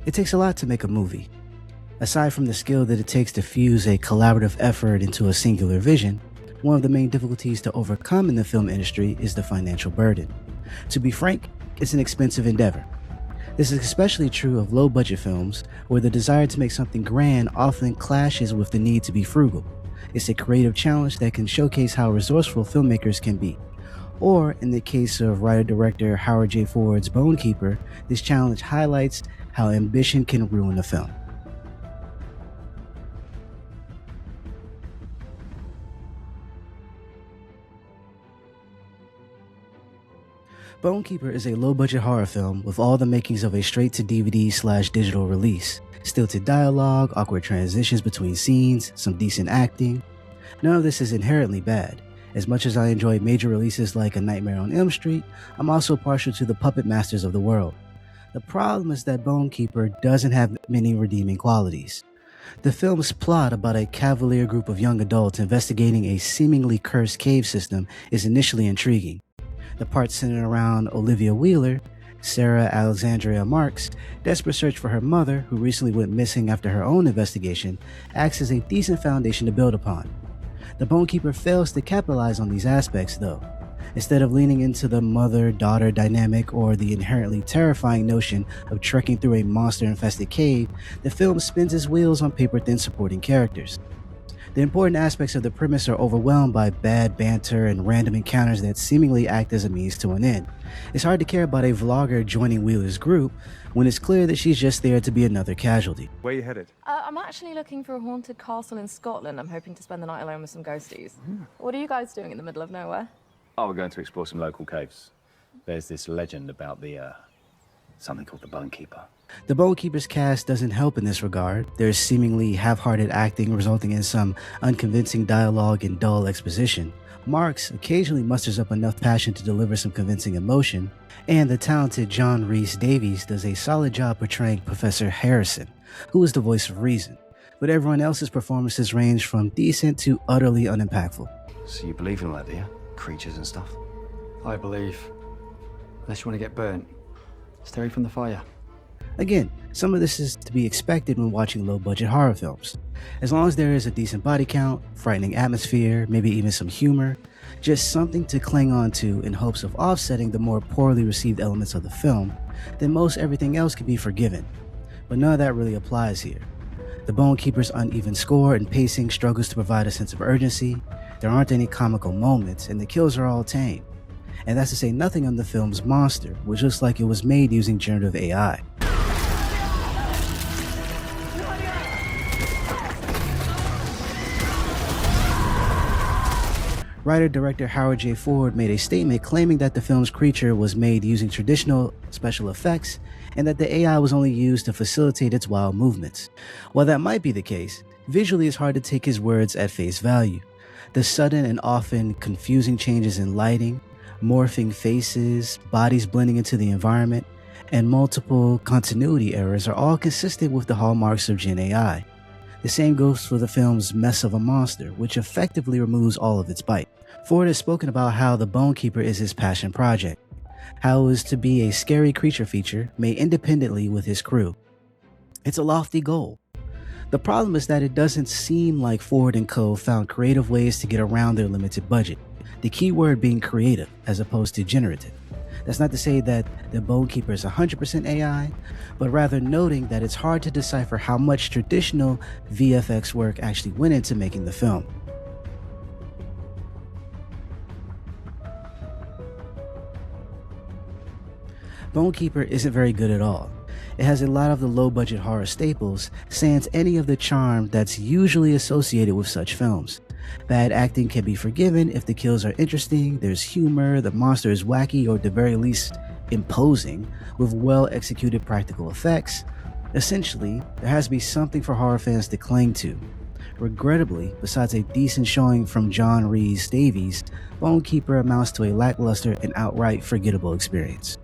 It takes a lot to make a movie. Aside from the skill that it takes to fuse a collaborative effort into a singular vision, one of the main difficulties to overcome in the film industry is the financial burden. To be frank, it's an expensive endeavor. This is especially true of low-budget films, where the desire to make something grand often clashes with the need to be frugal. It's a creative challenge that can showcase how resourceful filmmakers can be. Or, in the case of writer-director Howard J. Ford's Bone Keeper, this challenge highlights how ambition can ruin a film. Bone Keeper is a low-budget horror film with all the makings of a straight-to-DVD/digital release. Stilted dialogue, awkward transitions between scenes, some decent acting. None of this is inherently bad. As much as I enjoy major releases like A Nightmare on Elm Street, I'm also partial to the puppet masters of the world. The problem is that Bone Keeper doesn't have many redeeming qualities. The film's plot about a cavalier group of young adults investigating a seemingly cursed cave system is initially intriguing. The part centered around Olivia Wheeler, Sarah Alexandria Marks' desperate search for her mother, who recently went missing after her own investigation, acts as a decent foundation to build upon. The Bone Keeper fails to capitalize on these aspects, though. Instead of leaning into the mother-daughter dynamic or the inherently terrifying notion of trekking through a monster-infested cave, the film spins its wheels on paper-thin supporting characters. The important aspects of the premise are overwhelmed by bad banter and random encounters that seemingly act as a means to an end. It's hard to care about a vlogger joining Wheeler's group when it's clear that she's just there to be another casualty. Where are you headed? I'm actually looking for a haunted castle in Scotland. I'm hoping to spend the night alone with some ghosties. What are you guys doing in the middle of nowhere? Oh, we're going to explore some local caves. There's this legend about something called the Bone Keeper. The Bone Keeper's cast doesn't help in this regard. There's seemingly half-hearted acting resulting in some unconvincing dialogue and dull exposition. Marks occasionally musters up enough passion to deliver some convincing emotion, and the talented John Rhys Davies does a solid job portraying Professor Harrison, who is the voice of reason, but everyone else's performances range from decent to utterly unimpactful. So you believe in all that, do you? Creatures and stuff? I believe. Unless you want to get burnt, stay away from the fire. Again, some of this is to be expected when watching low-budget horror films. As long as there is a decent body count, frightening atmosphere, maybe even some humor, just something to cling on to in hopes of offsetting the more poorly received elements of the film, then most everything else can be forgiven. But none of that really applies here. The Bone Keeper's uneven score and pacing struggles to provide a sense of urgency, there aren't any comical moments, and the kills are all tame. And that's to say nothing on the film's monster, which looks like it was made using generative AI. Writer-director Howard J. Ford made a statement claiming that the film's creature was made using traditional special effects and that the AI was only used to facilitate its wild movements. While that might be the case, visually it's hard to take his words at face value. The sudden and often confusing changes in lighting, morphing faces, bodies blending into the environment, and multiple continuity errors are all consistent with the hallmarks of GenAI. The same goes for the film's mess of a monster, which effectively removes all of its bite. Ford has spoken about how the Bone Keeper is his passion project, how it is to be a scary creature feature made independently with his crew. It's a lofty goal. The problem is that it doesn't seem like Ford and co. found creative ways to get around their limited budget, the key word being creative as opposed to generative. That's not to say that the Bone Keeper is 100% AI, but rather noting that it's hard to decipher how much traditional VFX work actually went into making the film. Bone Keeper isn't very good at all. It has a lot of the low-budget horror staples, sans any of the charm that's usually associated with such films. Bad acting can be forgiven if the kills are interesting, there's humor, the monster is wacky or at the very least imposing, with well-executed practical effects. Essentially, there has to be something for horror fans to cling to. Regrettably, besides a decent showing from John Rhys Davies, Bone Keeper amounts to a lackluster and outright forgettable experience.